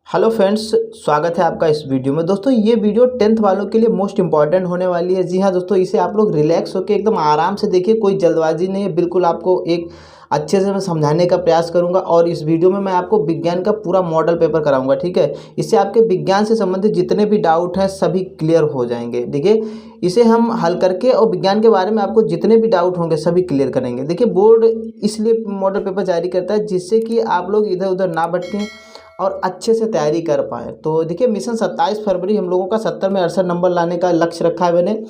Hello friends, स्वागत है आपका इस वीडियो में। दोस्तों ये वीडियो 10th वालों के लिए मोस्ट इंपॉर्टेंट होने वाली है। जी हाँ दोस्तों, इसे आप लोग रिलैक्स होकर एकदम आराम से देखिए, कोई जल्दबाजी नहीं है। बिल्कुल आपको एक अच्छे से मैं समझाने का प्रयास करूंगा और इस वीडियो में मैं आपको विज्ञान का पूरा मॉडल पेपर कराऊंगा, ठीक है। इससे आपके विज्ञान से संबंधित जितने भी डाउट हैं सभी क्लियर हो जाएंगे। देखिए इसे हम हल करके और विज्ञान के बारे में आपको जितने भी डाउट होंगे सभी क्लियर करेंगे। देखिए बोर्ड इसलिए मॉडल पेपर जारी करता है जिससे कि आप लोग इधर उधर ना भटकें और अच्छे से तैयारी कर पाएँ। तो देखिए मिशन 27 फरवरी हम लोगों का 70 में 68 नंबर लाने का लक्ष्य रखा है मैंने,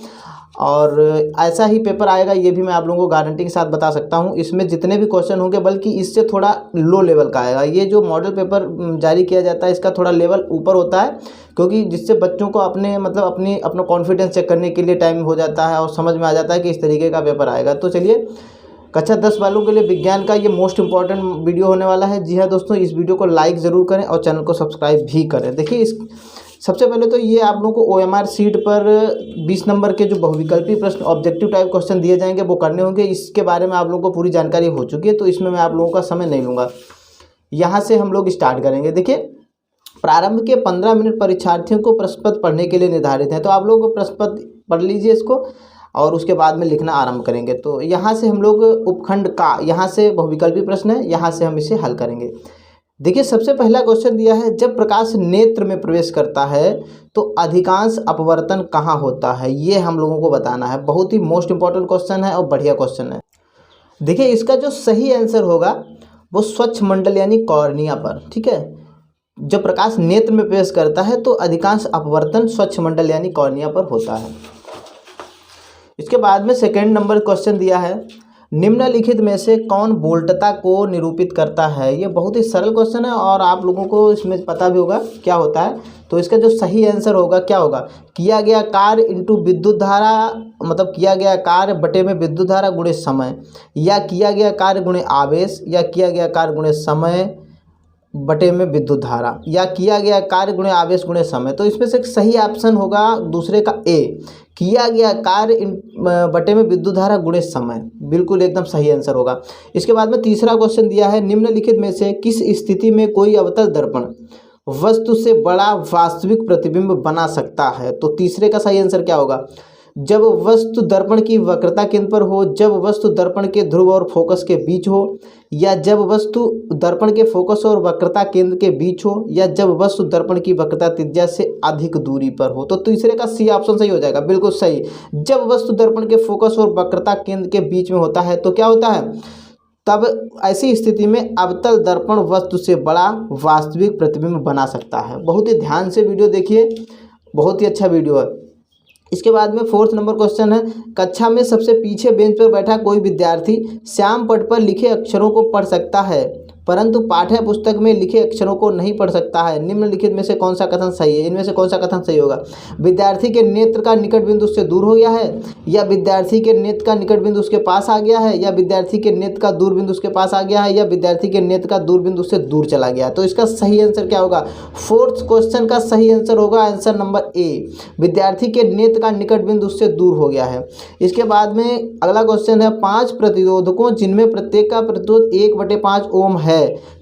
और ऐसा ही पेपर आएगा ये भी मैं आप लोगों को गारंटी के साथ बता सकता हूँ। इसमें जितने भी क्वेश्चन होंगे बल्कि इससे थोड़ा लो लेवल का आएगा। ये जो मॉडल पेपर जारी किया जाता है इसका थोड़ा लेवल ऊपर होता है, क्योंकि जिससे बच्चों को अपना कॉन्फिडेंस चेक करने के लिए टाइम हो जाता है और समझ में आ जाता है कि इस तरीके का पेपर आएगा। तो चलिए, कक्षा 10 वालों के लिए विज्ञान का ये मोस्ट इंपॉर्टेंट वीडियो होने वाला है। जी हाँ दोस्तों, इस वीडियो को लाइक ज़रूर करें और चैनल को सब्सक्राइब भी करें। देखिए सबसे पहले तो ये आप लोगों को OMR सीट पर 20 नंबर के जो बहुविकल्पी प्रश्न ऑब्जेक्टिव टाइप क्वेश्चन दिए जाएंगे वो करने होंगे। इसके बारे में आप लोगों को पूरी जानकारी हो चुकी है, तो इसमें मैं आप लोगों का समय नहीं लूँगा। यहाँ से हम लोग स्टार्ट करेंगे। देखिए प्रारंभ के 15 मिनट परीक्षार्थियों को प्रश्न पत्र पढ़ने के लिए निर्धारित हैं। तो आप लोग प्रश्न पत्र पढ़ लीजिए इसको और उसके बाद में लिखना आरंभ करेंगे। तो यहाँ से हम लोग उपखंड का, यहाँ से बहुविकल्पी प्रश्न है, यहाँ से हम इसे हल करेंगे। देखिए सबसे पहला क्वेश्चन दिया है, जब प्रकाश नेत्र में प्रवेश करता है तो अधिकांश अपवर्तन कहाँ होता है, ये हम लोगों को बताना है। बहुत ही मोस्ट इंपॉर्टेंट क्वेश्चन है और बढ़िया क्वेश्चन है। देखिए इसका जो सही आंसर होगा वो स्वच्छ मंडल यानी कॉर्निया पर, ठीक है। जब प्रकाश नेत्र में प्रवेश करता है तो अधिकांश अपवर्तन स्वच्छ मंडल यानी कॉर्निया पर होता है। इसके बाद में सेकंड नंबर क्वेश्चन दिया है, निम्नलिखित में से कौन वोल्टता को निरूपित करता है। ये बहुत ही सरल क्वेश्चन है और आप लोगों को इसमें पता भी होगा क्या होता है। तो इसका जो सही आंसर होगा क्या होगा, किया गया कार्य इंटू विद्युत धारा, मतलब किया गया कार्य बटे में विद्युत धारा गुणे समय, या किया गया कार्य गुणे आवेश, या किया गया कार्य गुणे समय बटे में विद्युत धारा, या किया गया कार्य गुणे आवेश गुणे समय। तो इसमें से सही ऑप्शन होगा दूसरे का ए, किया गया कार्य बटे में विद्युत धारा गुणे समय, बिल्कुल एकदम सही आंसर होगा। इसके बाद में तीसरा क्वेश्चन दिया है, निम्नलिखित में से किस स्थिति में कोई अवतल दर्पण वस्तु से बड़ा वास्तविक प्रतिबिंब बना सकता है। तो तीसरे का सही आंसर क्या होगा, जब वस्तु दर्पण की वक्रता केंद्र पर हो, जब वस्तु दर्पण के ध्रुव और फोकस के बीच हो, या जब वस्तु दर्पण के फोकस और वक्रता केंद्र के बीच हो, या जब वस्तु दर्पण की वक्रता त्रिज्या से अधिक दूरी पर हो। तो तीसरे का सी ऑप्शन सही हो जाएगा, बिल्कुल सही। जब वस्तु दर्पण के फोकस और वक्रता केंद्र के बीच में होता है तो क्या होता है, तब ऐसी स्थिति में अवतल दर्पण वस्तु से बड़ा वास्तविक प्रतिबिंब बना सकता है। बहुत ही ध्यान से वीडियो देखिए, बहुत ही अच्छा वीडियो है। इसके बाद में फोर्थ नंबर क्वेश्चन है, कक्षा में सबसे पीछे बेंच पर बैठा कोई विद्यार्थी श्याम पट पर लिखे अक्षरों को पढ़ सकता है परंतु पाठ्य पुस्तक में लिखे अक्षरों को नहीं पढ़ सकता है। निम्नलिखित में से कौन सा कथन सही है, इनमें से कौन सा कथन सही होगा, विद्यार्थी के नेत्र का निकट बिंदु उससे दूर हो गया है, या विद्यार्थी के नेत्र का निकट बिंदु उसके पास आ गया है, या विद्यार्थी के नेत्र का दूर बिंदु उसके पास आ गया है, या विद्यार्थी के नेत्र का दूर बिंदु उससे दूर चला गया। तो इसका सही आंसर क्या होगा, फोर्थ क्वेश्चन का सही आंसर होगा आंसर नंबर ए, विद्यार्थी के नेत्र का निकट बिंदु उससे दूर हो गया है। इसके बाद में अगला क्वेश्चन है, 5 प्रतिरोधकों जिनमें प्रत्येक का प्रतिरोध 1/5 ओम है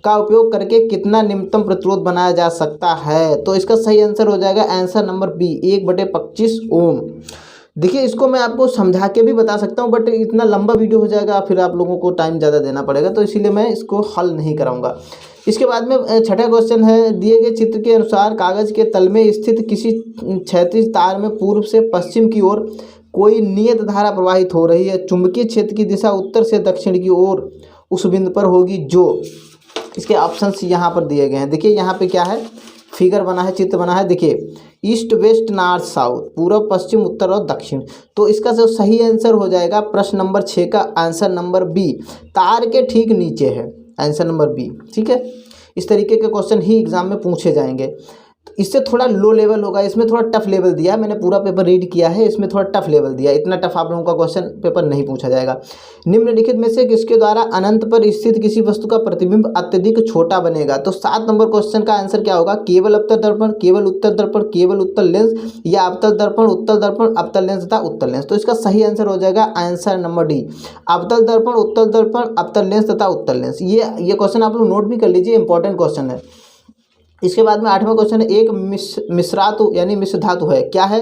का उपयोग करके कितना निम्नतम प्रतिरोध बनाया जा सकता है। तो इसका सही आंसर हो जाएगा आंसर नंबर बी, 1/25 ओम। देखिए इसको मैं आपको समझा के भी बता सकता हूँ बट इतना लंबा वीडियो हो जाएगा, फिर आप लोगों को टाइम ज़्यादा देना पड़ेगा, तो इसीलिए मैं इसको हल नहीं कराऊंगा। इसके बाद में छठा क्वेश्चन है, दिए गए चित्र के अनुसार कागज के तल में स्थित किसी क्षैतिज तार में पूर्व से पश्चिम की ओर कोई नियत धारा प्रवाहित हो रही है। चुंबकीय क्षेत्र की दिशा उत्तर से दक्षिण की ओर उस बिंदु पर होगी जो, इसके ऑप्शंस यहाँ पर दिए गए हैं। देखिए यहाँ पे क्या है, फिगर बना है, चित्र बना है। देखिए ईस्ट वेस्ट नॉर्थ साउथ, पूर्व पश्चिम उत्तर और दक्षिण। तो इसका जो सही आंसर हो जाएगा प्रश्न नंबर 6 का आंसर नंबर बी, तार के ठीक नीचे है आंसर नंबर बी, ठीक है। इस तरीके के क्वेश्चन ही एग्जाम में पूछे जाएंगे। इससे थोड़ा लो लेवल होगा, इसमें थोड़ा टफ लेवल दिया है, मैंने पूरा पेपर रीड किया है, इसमें थोड़ा टफ लेवल दिया है, इतना टफ आप लोगों का क्वेश्चन पेपर नहीं पूछा जाएगा। निम्नलिखित में से किसके द्वारा अनंत पर स्थित किसी वस्तु का प्रतिबिंब अत्यधिक छोटा बनेगा। तो 7 नंबर क्वेश्चन का आंसर क्या होगा, केवल अवतल दर्पण, केवल उत्तल दर्पण, केवल उत्तल लेंस, या अवतल दर्पण, उत्तल दर्पण, अवतल लेंस तथा उत्तल लेंस। तो इसका सही आंसर हो जाएगा आंसर नंबर डी, अवतल दर्पण, उत्तल दर्पण, अवतल लेंस तथा उत्तल लेंस। ये क्वेश्चन आप लोग नोट भी कर लीजिए, इंपॉर्टेंट क्वेश्चन है। इसके बाद में 8वां क्वेश्चन है, एक मिश्रातु यानी मिश्र धातु है, क्या है?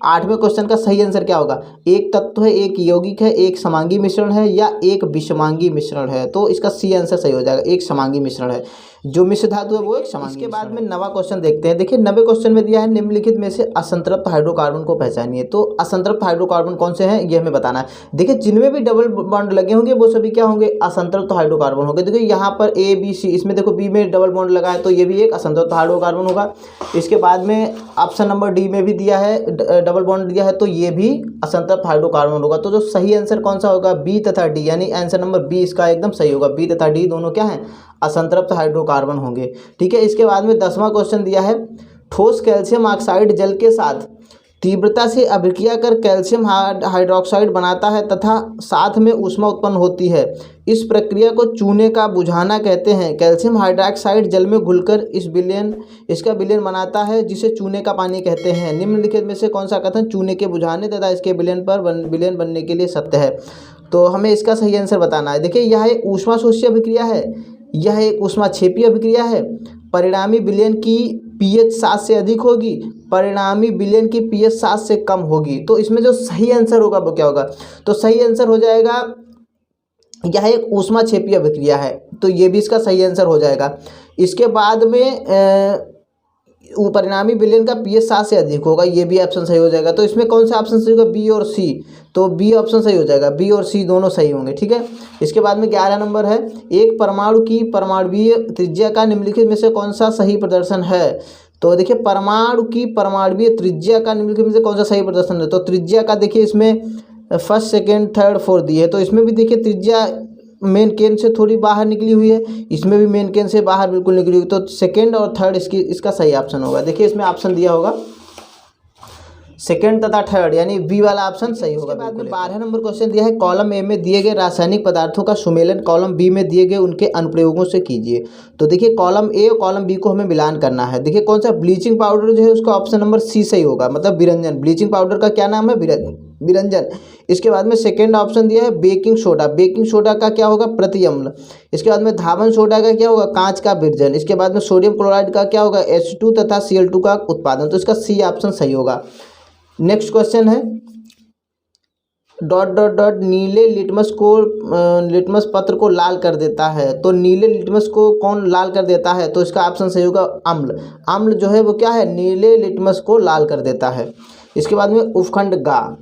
8वें क्वेश्चन का सही आंसर क्या होगा? एक तत्व है, एक यौगिक है, एक समांगी मिश्रण है या एक विषमांगी मिश्रण है? तो इसका सी आंसर सही हो जाएगा, एक समांगी मिश्रण है। जो मिश्र धातु है वो एक समांगी। इसके बाद में 9वां क्वेश्चन देखते हैं। देखिए 90 क्वेश्चन में दिया है निम्नलिखित में से असंतृप्त हाइड्रोकार्बन को पहचानिए। तो असंतृप्त हाइड्रोकार्बन कौन से हैं ये हमें बताना है। देखिए जिनमें भी डबल बॉन्ड लगे होंगे वो सभी क्या होंगे? असंतृप्त हाइड्रोकार्बन होंगे। देखिए यहाँ पर ए बी सी, इसमें देखो बी में डबल बॉन्ड लगा है तो ये भी एक असंतृप्त हाइड्रोकार्बन होगा। इसके बाद में ऑप्शन नंबर डी में भी दिया है डबल बॉन्ड दिया है तो ये भी असंतृप्त हाइड्रोकार्बन होगा। तो जो सही आंसर कौन सा होगा? बी तथा डी, यानी आंसर नंबर बी इसका एकदम सही होगा। बी तथा डी दोनों क्या हैं? असंतृप्त हाइड्रोकार्बन होंगे। ठीक है, इसके बाद में 10वां क्वेश्चन दिया है, ठोस कैल्शियम ऑक्साइड जल के साथ तीव्रता से अभिक्रिया कर कैल्शियम हाइड्रोक्साइड बनाता है तथा साथ में ऊष्मा उत्पन्न होती है। इस प्रक्रिया को चूने का बुझाना कहते हैं। कैल्शियम हाइड्रोक्साइड जल में घुलकर इसका विलयन बनाता है जिसे चूने का पानी कहते हैं। निम्नलिखित में से कौन सा कथन चूने के बुझाने तथा इसके विलयन बनने के लिए सत्य है? तो हमें इसका सही आंसर बताना है। देखिए यह एक ऊष्मा शोषी अभिक्रिया है, यह एक ऊष्माक्षेपी अभिक्रिया है। परिणामी विलयन की pH 7 से अधिक होगी, परिणामी विलयन की pH 7 से कम होगी। तो इसमें जो सही आंसर होगा वो क्या होगा? तो सही आंसर हो जाएगा, यह एक ऊष्माक्षेपी अभिक्रिया है, तो ये भी इसका सही आंसर हो जाएगा। इसके बाद में परिणामी विलयन का pH 7 से अधिक होगा, ये भी ऑप्शन सही हो जाएगा। तो इसमें कौन सा ऑप्शन सही होगा? बी और सी। तो बी ऑप्शन सही हो जाएगा, बी और सी दोनों सही होंगे। ठीक है, इसके बाद में 11 नंबर है, एक परमाणु की परमाणुवीय त्रिज्या का निम्नलिखित में से कौन सा सही प्रदर्शन है? तो देखिए परमाणु की परमाणुवीय त्रिज्या का निम्नलिखित में से कौन सा सही प्रदर्शन है? तो त्रिज्या का देखिए इसमें फर्स्ट सेकेंड थर्ड फोर्थ दी है, तो इसमें भी देखिए त्रिज्या मेन केंद्र से थोड़ी बाहर निकली हुई है, इसमें भी मेन केंद्र से बाहर बिल्कुल निकली हुई, तो सेकंड और थर्ड इसका सही ऑप्शन होगा। देखिए इसमें ऑप्शन दिया होगा सेकंड तथा थर्ड, यानी बी वाला ऑप्शन सही होगा। बाद में 12 नंबर क्वेश्चन दिया है, कॉलम ए में दिए गए रासायनिक पदार्थों का सुमेलन कॉलम बी में दिए गए उनके अनुप्रयोगों से कीजिए। तो देखिए कॉलम ए और कॉलम बी को हमें मिलान करना है। देखिए कौन सा? ब्लीचिंग पाउडर जो है उसका ऑप्शन नंबर सी सही होगा, मतलब विरंजन। ब्लीचिंग पाउडर का क्या नाम है? विरंजन। इसके बाद में सेकेंड ऑप्शन दिया है बेकिंग सोडा, बेकिंग सोडा का क्या होगा? प्रतिअम्ल। इसके बाद में धावन सोडा का क्या होगा? कांच का विरजन। इसके बाद में सोडियम क्लोराइड का क्या होगा? H2 तथा Cl2 का उत्पादन। तो इसका सी ऑप्शन सही होगा। नेक्स्ट क्वेश्चन है, डॉट डॉट डॉट नीले लिटमस पत्र को लाल कर देता है। तो नीले लिटमस को कौन लाल कर देता है? तो इसका ऑप्शन सही होगा अम्ल। अम्ल जो है वो क्या है? नीले लिटमस को लाल कर देता है। इसके बाद में उपखंड गा।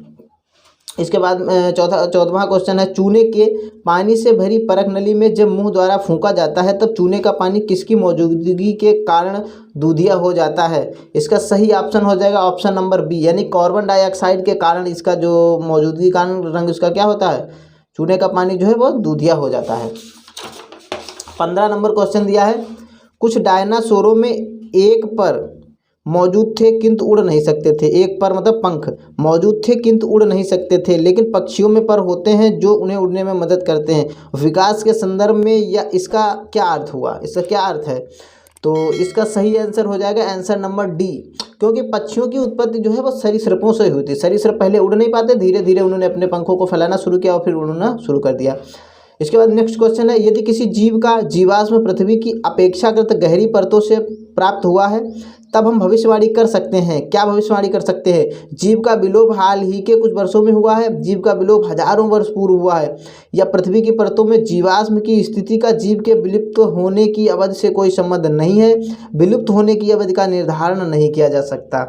इसके बाद 14वां क्वेश्चन है, चूने के पानी से भरी परख नली में जब मुंह द्वारा फूंका जाता है तब चूने का पानी किसकी मौजूदगी के कारण दूधिया हो जाता है? इसका सही ऑप्शन हो जाएगा ऑप्शन नंबर बी, यानी कार्बन डाइऑक्साइड के कारण इसका जो मौजूदगी के कारण रंग इसका क्या होता है? चूने का पानी जो है वो दूधिया हो जाता है। 15 नंबर क्वेश्चन दिया है, कुछ डायनासोरों में एक पर मौजूद थे किंतु उड़ नहीं सकते थे। एक पर मतलब पंख मौजूद थे किंतु उड़ नहीं सकते थे, लेकिन पक्षियों में पर होते हैं जो उन्हें उड़ने में मदद करते हैं। विकास के संदर्भ में या इसका क्या अर्थ हुआ? इसका क्या अर्थ है? तो इसका सही आंसर हो जाएगा आंसर नंबर डी, क्योंकि पक्षियों की उत्पत्ति जो है वो सरीसृपों से हुई थी। सरीसृप पहले उड़ नहीं पाते, धीरे धीरे उन्होंने अपने पंखों को फैलाना शुरू किया और फिर उड़ना शुरू कर दिया। इसके बाद नेक्स्ट क्वेश्चन है, यदि किसी जीव का जीवाश्म पृथ्वी की अपेक्षाकृत गहरी परतों से प्राप्त हुआ है तब हम भविष्यवाणी कर सकते हैं। क्या भविष्यवाणी कर सकते हैं? जीव का विलोप हाल ही के कुछ वर्षों में हुआ है, जीव का विलोप हजारों वर्ष पूर्व हुआ है, या पृथ्वी की परतों में जीवाश्म की स्थिति का जीव के विलुप्त होने की अवधि से कोई संबंध नहीं है, विलुप्त होने की अवधि का निर्धारण नहीं किया जा सकता।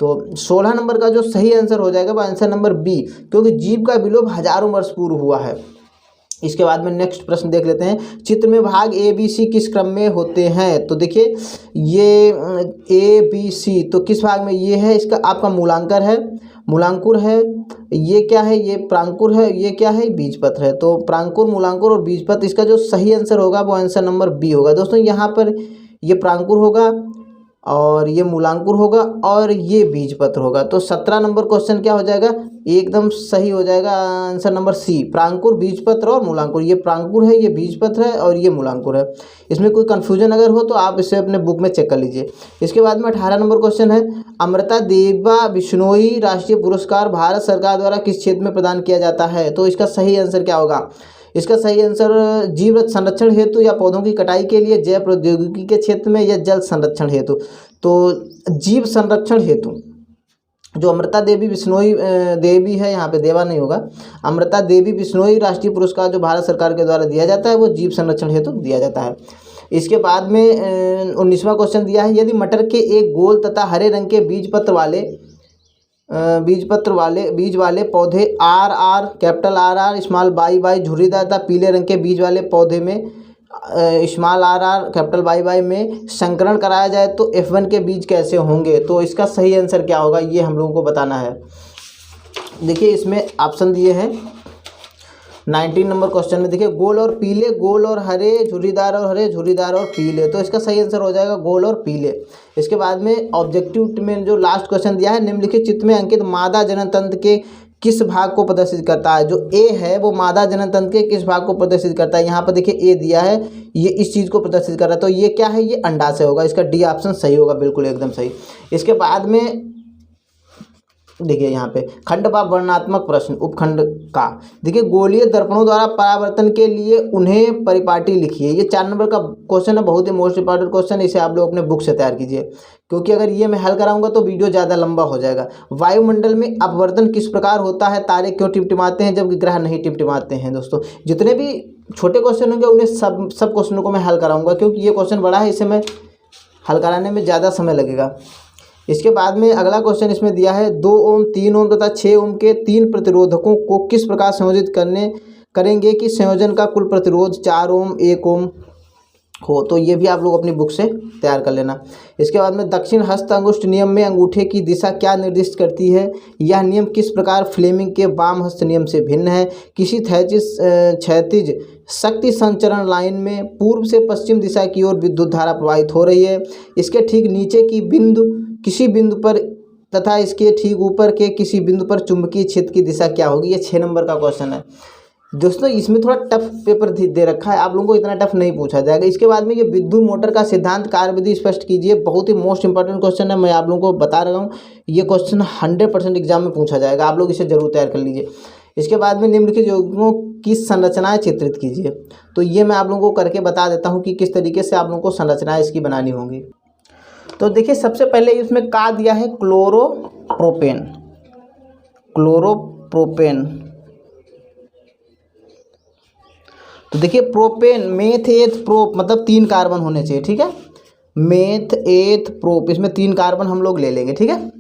तो 16 नंबर का जो सही आंसर हो जाएगा वो आंसर नंबर बी, क्योंकि जीव का विलोप हजारों वर्ष पूर्व हुआ है। इसके बाद में नेक्स्ट प्रश्न देख लेते हैं, चित्र में भाग ए बी सी किस क्रम में होते हैं? तो देखिए ये ए बी सी तो किस भाग में ये है? इसका आपका मूलांकर है, मूलांकुर है, ये क्या है? ये प्रांकुर है, ये क्या है? बीजपत्र है। तो प्रांकुर, मूलांकुर और बीजपत्र, इसका जो सही आंसर होगा वो आंसर नंबर बी होगा। दोस्तों यहाँ पर ये प्रांकुर होगा और ये मूलांकुर होगा और ये बीजपत्र होगा। तो 17 नंबर क्वेश्चन क्या हो जाएगा? एकदम सही हो जाएगा आंसर नंबर सी, प्रांकुर, बीजपत्र और मूलांकुर। ये प्रांकुर है, ये बीजपत्र है और ये मूलांकुर है। इसमें कोई कन्फ्यूजन अगर हो तो आप इसे अपने बुक में चेक कर लीजिए। इसके बाद में 18 नंबर क्वेश्चन है, अमृता देवा बिश्नोई राष्ट्रीय पुरस्कार भारत सरकार द्वारा किस क्षेत्र में प्रदान किया जाता है? तो इसका सही आंसर क्या होगा? इसका सही आंसर जीव संरक्षण हेतु या पौधों की कटाई के लिए, जैव प्रौद्योगिकी के क्षेत्र में, या जल संरक्षण हेतु। तो जीव संरक्षण हेतु जो अमृता देवी बिश्नोई देवी है, यहाँ पे देवा नहीं होगा, अमृता देवी बिश्नोई राष्ट्रीय पुरस्कार जो भारत सरकार के द्वारा दिया जाता है वो जीव संरक्षण हेतु दिया जाता है। इसके बाद में 19वां क्वेश्चन दिया है, यदि मटर के एक गोल तथा हरे रंग के बीज वाले पौधे RR, capital RR, small y झुर्रीदार तथा पीले रंग के बीज वाले पौधे में स्मॉल RR, कैपिटल Y में संकरण कराया जाए तो F1 के बीज कैसे होंगे। तो इसका सही आंसर क्या होगा ये हम लोगों को बताना है। देखिए इसमें ऑप्शन दिए हैं 19 नंबर क्वेश्चन में। देखिए गोल और पीले, गोल और हरे, झुर्रीदार और हरे, झुर्रीदार और पीले। तो इसका सही आंसर हो जाएगा गोल और पीले। इसके बाद में ऑब्जेक्टिव में जो लास्ट क्वेश्चन दिया है, निम्नलिखित चित्र में अंकित मादा जनन तंत्र के किस भाग को प्रदर्शित करता है। जो ए है वो मादा जनन तंत्र के किस भाग को प्रदर्शित करता है। यहाँ पर देखिए ए दिया है, ये इस चीज़ को प्रदर्शित कर रहा है। तो ये क्या है, ये अंडाशय होगा। इसका डी ऑप्शन सही होगा, बिल्कुल एकदम सही। इसके बाद में देखिए यहाँ पे खंड व वर्णनात्मक प्रश्न उपखंड का। देखिए गोलीय दर्पणों द्वारा परावर्तन के लिए उन्हें परिपाटी लिखिए। ये 4 नंबर का क्वेश्चन है, बहुत ही मोस्ट इंपॉर्टेंट क्वेश्चन है। इसे आप लोग अपने बुक से तैयार कीजिए, क्योंकि अगर ये मैं हल कराऊंगा तो वीडियो ज़्यादा लंबा हो जाएगा। वायुमंडल में अपवर्तन किस प्रकार होता है, तारे क्यों टिमटिमाते हैं जबकि ग्रह नहीं टिमटिमाते हैं। दोस्तों जितने भी छोटे क्वेश्चन होंगे उन्हें सब क्वेश्चनों को मैं हल कराऊंगा, क्योंकि ये क्वेश्चन बड़ा है, इसे मैं हल कराने में ज़्यादा समय लगेगा। इसके बाद में अगला क्वेश्चन इसमें दिया है 2 ओम, 3 ओम तथा 6 ओम के 3 प्रतिरोधकों को किस प्रकार संयोजित करेंगे कि संयोजन का कुल प्रतिरोध 4 ओम 1 ओम हो। तो ये भी आप लोग अपनी बुक से तैयार कर लेना। इसके बाद में दक्षिण हस्त अंगुष्ठ नियम में अंगूठे की दिशा क्या निर्दिष्ट करती है। यह नियम किस प्रकार फ्लेमिंग के वाम हस्त नियम से भिन्न है। किसी क्षैतिज शक्ति संचरण लाइन में पूर्व से पश्चिम दिशा की ओर विद्युत धारा प्रवाहित हो रही है। इसके ठीक नीचे की किसी बिंदु पर तथा इसके ठीक ऊपर के किसी बिंदु पर चुंबकीय क्षेत्र की दिशा क्या होगी। ये 6 नंबर का क्वेश्चन है। दोस्तों इसमें थोड़ा टफ पेपर दे रखा है, आप लोगों को इतना टफ नहीं पूछा जाएगा। इसके बाद में ये विद्युत मोटर का सिद्धांत कार्यविधि स्पष्ट कीजिए। बहुत ही मोस्ट इंपॉर्टेंट क्वेश्चन है, मैं आप लोगों को बता रहा हूँ। ये क्वेश्चन 100% एग्जाम में पूछा जाएगा, आप लोग इसे जरूर तैयार कर लीजिए। इसके बाद में निम्नलिखित यौगिकों की संरचनाएं चित्रित कीजिए। तो ये मैं आप लोगों को करके बता देता हूँ कि किस तरीके से आप लोगों को संरचनाएं इसकी बनानी होंगी। तो देखिए सबसे पहले इसमें का दिया है क्लोरोप्रोपेन। तो देखिए प्रोपेन मेथ एथ प्रोप मतलब 3 कार्बन होने चाहिए, ठीक है। मेथ एथ प्रोप, इसमें 3 कार्बन हम लोग ले लेंगे, ठीक है।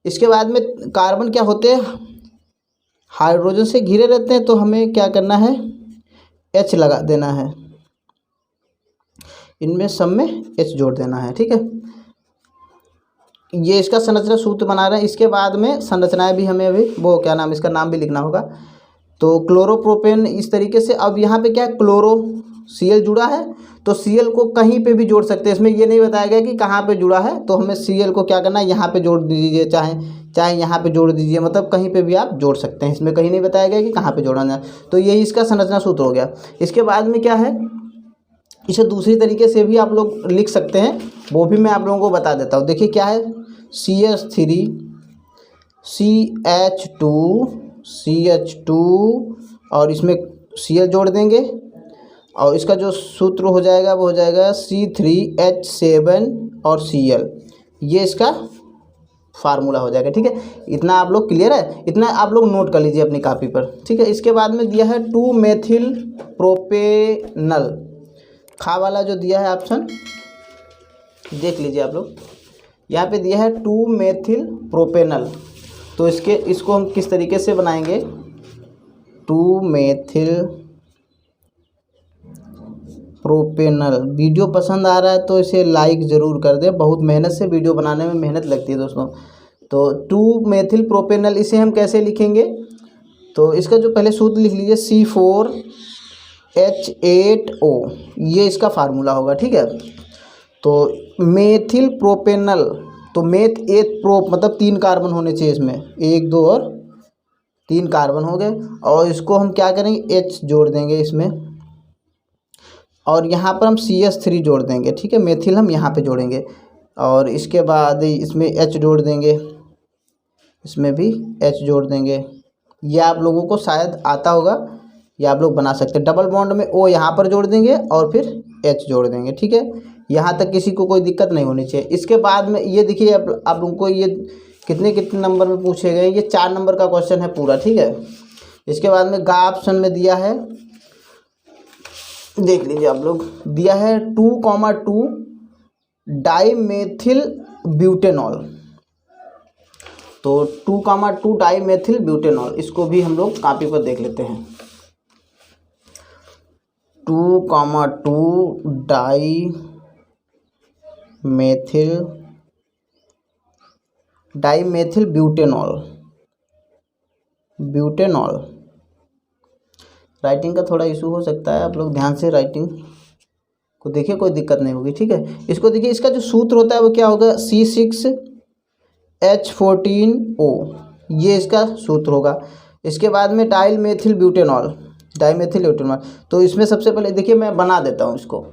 इसके बाद में कार्बन क्या होते हैं, हाइड्रोजन से घिरे रहते हैं, तो हमें क्या करना है, H लगा देना है, इनमें सब में H जोड़ देना है, ठीक है। ये इसका संरचना सूत्र बना रहे हैं। इसके बाद में संरचनाएं भी हमें अभी वो क्या नाम, इसका नाम भी लिखना होगा। तो क्लोरोप्रोपेन इस तरीके से। अब यहाँ पे क्या है, क्लोरो Cl जुड़ा है, तो Cl को कहीं पे भी जोड़ सकते हैं। इसमें ये नहीं बताया गया कि कहाँ पे जुड़ा है, तो हमें Cl को क्या करना है, यहाँ पे जोड़ दीजिए, चाहे यहाँ पे जोड़ दीजिए, मतलब कहीं पे भी आप जोड़ सकते हैं। इसमें कहीं नहीं बताया गया कि कहाँ पे जोड़ना है। तो यही इसका संरचना सूत्र हो गया। इसके बाद में क्या है, इसे दूसरी तरीके से भी आप लोग लिख सकते हैं, वो भी मैं आप लोगों को बता देता हूँ। देखिए क्या है, CH3 CH2 और इसमें Cl जोड़ देंगे, और इसका जो सूत्र हो जाएगा वो हो जाएगा C3H7 और Cl। ये इसका फार्मूला हो जाएगा, ठीक है। इतना आप लोग क्लियर है, इतना आप लोग नोट कर लीजिए अपनी कॉपी पर, ठीक है। इसके बाद में दिया है 2 मेथिल प्रोपेनल, खा वाला जो दिया है ऑप्शन देख लीजिए आप लोग। यहाँ पे दिया है 2 मेथिल प्रोपेनल, तो इसको हम किस तरीके से बनाएंगे, 2 मेथिल प्रोपेनल। वीडियो पसंद आ रहा है तो इसे लाइक ज़रूर कर दें, बहुत मेहनत से वीडियो बनाने में मेहनत लगती है दोस्तों। तो 2 मेथिल प्रोपेनल इसे हम कैसे लिखेंगे, तो इसका जो पहले सूत्र लिख लीजिए C4H8O, ये इसका फार्मूला होगा, ठीक है। तो मेथिल प्रोपेनल, तो मेथ एथ प्रोप मतलब 3 कार्बन होने चाहिए इसमें, 1 2 और 3 कार्बन हो गए। और इसको हम क्या करेंगे, H जोड़ देंगे इसमें, और यहाँ पर हम CH3 जोड़ देंगे, ठीक है। मेथिल हम यहाँ पे जोड़ेंगे, और इसके बाद इसमें H जोड़ देंगे, इसमें भी H जोड़ देंगे। ये आप लोगों को शायद आता होगा, ये आप लोग बना सकते हैं। डबल बॉन्ड में O यहाँ पर जोड़ देंगे और फिर H जोड़ देंगे, ठीक है। यहाँ तक किसी को कोई दिक्कत नहीं होनी चाहिए। इसके बाद में ये देखिए आप लोगों को ये कितने कितने नंबर में पूछे गए, ये 4 नंबर का क्वेश्चन है पूरा, ठीक है। इसके बाद में गा ऑप्शन में दिया है, देख लीजिए आप लोग, दिया है 2,2 डाईमेथिल ब्यूटेनॉल। तो 2,2 डाईमेथिल ब्यूटेनॉल, इसको भी हम लोग कॉपी पर देख लेते हैं। 2,2 डाईमेथिल ब्यूटेनॉल। राइटिंग का थोड़ा इशू हो सकता है, आप लोग ध्यान से राइटिंग को देखिए, कोई दिक्कत नहीं होगी, ठीक है। इसको देखिए, इसका जो सूत्र होता है वो क्या होगा, C6H14O, ये इसका सूत्र होगा। इसके बाद में डाईमेथिल ब्यूटेनॉल, तो इसमें सबसे पहले देखिए मैं बना देता हूँ इसको।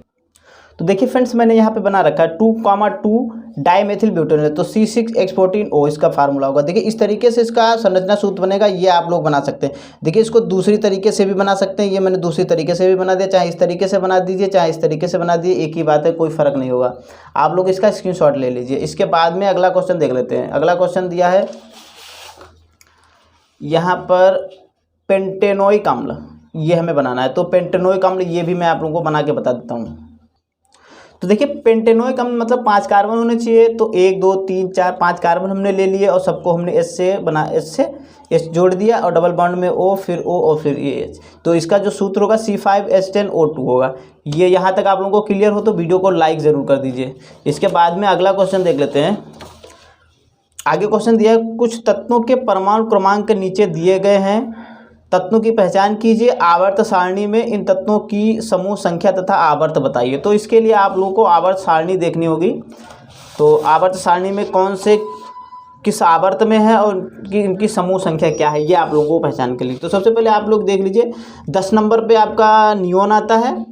तो देखिए फ्रेंड्स, मैंने यहाँ पे बना रखा है 2,2 डाईमेथिल ब्यूटेनॉल, तो C6H14O इसका फार्मूला होगा। देखिए इस तरीके से इसका संरचना सूत्र बनेगा, ये आप लोग बना सकते हैं। देखिए इसको दूसरी तरीके से भी बना सकते हैं, ये मैंने दूसरी तरीके से भी बना दिया, चाहे इस तरीके से बना दीजिए चाहे इस तरीके से बना दीजिए, एक ही बात है, कोई फर्क नहीं होगा। आप लोग इसका स्क्रीनशॉट ले लीजिए। इसके बाद में अगला क्वेश्चन देख लेते हैं। अगला क्वेश्चन दिया है यहाँ पर पेंटेनोइक अम्ल, ये हमें बनाना है। तो पेंटेनोइक अम्ल ये भी मैं आप लोगों को बना के बता देता हूँ। तो देखिए पेंटेनोइक अम्ल मतलब 5 कार्बन होने चाहिए, तो 1 2 3 4 5 कार्बन हमने ले लिए और सबको हमने एस से एस जोड़ दिया और डबल बॉन्ड में O, फिर O और फिर H। तो इसका जो सूत्र होगा C5H10O2 होगा। ये यहाँ तक आप लोगों को क्लियर हो तो वीडियो को लाइक ज़रूर कर दीजिए। इसके बाद में अगला क्वेश्चन देख लेते हैं। आगे क्वेश्चन दिया है, कुछ तत्वों के परमाणु क्रमांक के नीचे दिए गए हैं, तत्वों की पहचान कीजिए, आवर्त सारणी में इन तत्वों की समूह संख्या तथा आवर्त बताइए। तो इसके लिए आप लोगों को आवर्त सारणी देखनी होगी। तो आवर्त सारणी में कौन से किस आवर्त में है और इनकी समूह संख्या क्या है, ये आप लोगों को पहचान के लिए। तो सबसे पहले आप लोग देख लीजिए, 10 नंबर पे आपका नियोन आता है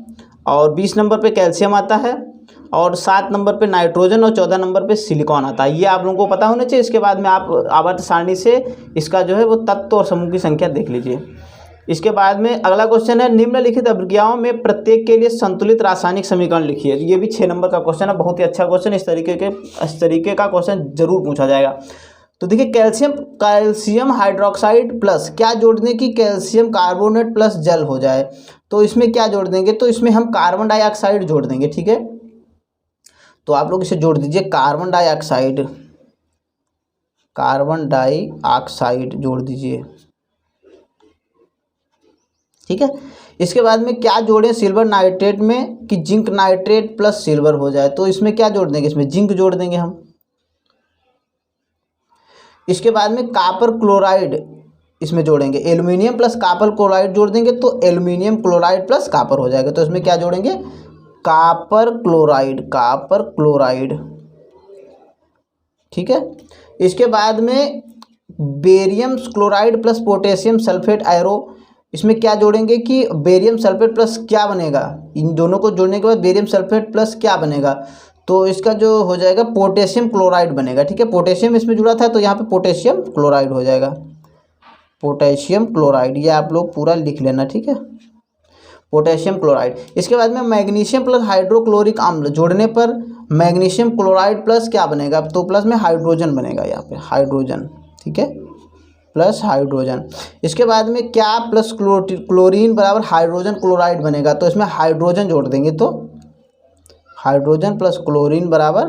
और 20 नंबर पे कैल्शियम आता है और 7 नंबर पे नाइट्रोजन और 14 नंबर पे सिलिकॉन आता है। ये आप लोगों को पता होना चाहिए। इसके बाद में आप आवर्त सारणी से इसका जो है वो तत्व और समूह की संख्या देख लीजिए। इसके बाद में अगला क्वेश्चन है, निम्नलिखित अभिक्रियाओं में प्रत्येक के लिए संतुलित रासायनिक समीकरण लिखिए। ये भी 6 नंबर का क्वेश्चन है, बहुत ही अच्छा क्वेश्चन। इस तरीके का क्वेश्चन जरूर पूछा जाएगा। तो देखिए कैल्शियम हाइड्रोक्साइड प्लस क्या जोड़ दें कि कैल्शियम कार्बोनेट प्लस जल हो जाए। तो इसमें क्या जोड़ देंगे, तो इसमें हम कार्बन डाइऑक्साइड जोड़ देंगे, ठीक है। तो आप लोग इसे जोड़ दीजिए, कार्बन डाइऑक्साइड जोड़ दीजिए, ठीक है। इसके बाद में क्या जोड़ें सिल्वर नाइट्रेट में कि जिंक नाइट्रेट प्लस सिल्वर हो जाए। तो इसमें क्या जोड़ देंगे, इसमें जिंक जोड़ देंगे हम। इसके बाद में कॉपर क्लोराइड इसमें जोड़ेंगे, एल्युमिनियम प्लस कॉपर क्लोराइड जोड़ देंगे तो एल्युमिनियम क्लोराइड प्लस कॉपर हो जाएगा। तो इसमें क्या जोड़ेंगे, कॉपर क्लोराइड, ठीक है। इसके बाद में barium chloride plus potassium sulphate आयरो, इसमें क्या जोड़ेंगे कि बेरियम सल्फेट प्लस क्या बनेगा, इन दोनों को जोड़ने के बाद बेरियम सल्फेट प्लस क्या बनेगा, तो इसका जो हो जाएगा पोटेशियम क्लोराइड बनेगा, ठीक है। पोटेशियम इसमें जुड़ा था तो यहाँ पे पोटेशियम क्लोराइड हो जाएगा, पोटेशियम क्लोराइड, ये आप लोग पूरा लिख लेना, ठीक है, पोटेशियम क्लोराइड। इसके बाद में मैग्नीशियम प्लस हाइड्रोक्लोरिक अम्ल जोड़ने पर मैग्नीशियम क्लोराइड प्लस क्या बनेगा, तो प्लस में हाइड्रोजन बनेगा, यहाँ पे हाइड्रोजन, ठीक है, प्लस हाइड्रोजन। इसके बाद में क्या प्लस क्लोरीन बराबर हाइड्रोजन क्लोराइड बनेगा, तो इसमें हाइड्रोजन जोड़ देंगे तो हाइड्रोजन प्लस क्लोरीन बराबर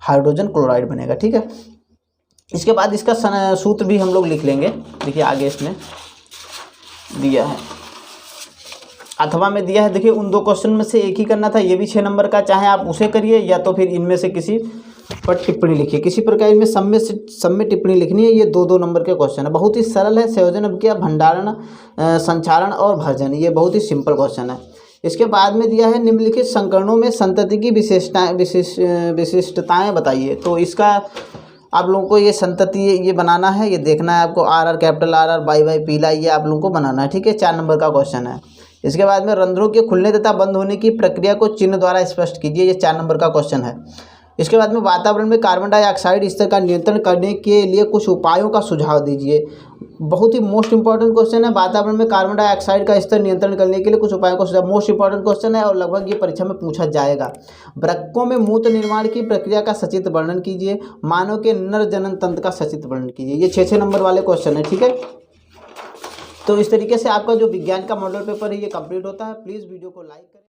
हाइड्रोजन क्लोराइड बनेगा, ठीक है। इसके बाद इसका सूत्र भी हम लोग लिख लेंगे। देखिए आगे इसमें दिया है, अथवा में दिया है। देखिए उन 2 क्वेश्चन में से एक ही करना था, ये भी 6 नंबर का, चाहे आप उसे करिए या तो फिर इनमें से किसी पर टिप्पणी लिखिए, किसी प्रकार इनमें सब में टिप्पणी लिखनी है। ये 2-2 नंबर के क्वेश्चन है, बहुत ही सरल है। संयोजन अभिक्रिया, भंडारण, संचारण और भर्जन, ये बहुत ही सिंपल क्वेश्चन है। इसके बाद में दिया है, निम्नलिखित संकरणों में संतति की विशिष्टताएं बताइए। तो इसका आप लोगों को ये संतति ये बनाना है, ये देखना है आपको, RR कैपिटल RR बाई पीला, ये आप लोगों को बनाना है, ठीक है। 4 नंबर का क्वेश्चन है। इसके बाद में रंध्रों के खुलने तथा बंद होने की प्रक्रिया को चिन्ह द्वारा स्पष्ट कीजिए, ये 4 नंबर का क्वेश्चन है। इसके बाद में वातावरण में कार्बन डाइऑक्साइड स्तर का नियंत्रण करने के लिए कुछ उपायों का सुझाव दीजिए। बहुत ही मोस्ट इंपॉर्टेंट क्वेश्चन है, वातावरण में कार्बन डाइऑक्साइड का स्तर नियंत्रण करने के लिए कुछ उपायों का सुझाव। मोस्ट इंपॉर्टेंट क्वेश्चन है और लगभग ये परीक्षा में पूछा जाएगा। वृक्कों में मूत्र निर्माण की प्रक्रिया का सचित्र वर्णन कीजिए। मानव के नर जनन तंत्र का सचित्र वर्णन कीजिए। ये 6 नंबर वाले क्वेश्चन है, ठीक है। तो इस तरीके से आपका जो विज्ञान का मॉडल पेपर है ये कंप्लीट होता है। प्लीज़ वीडियो को लाइक करें।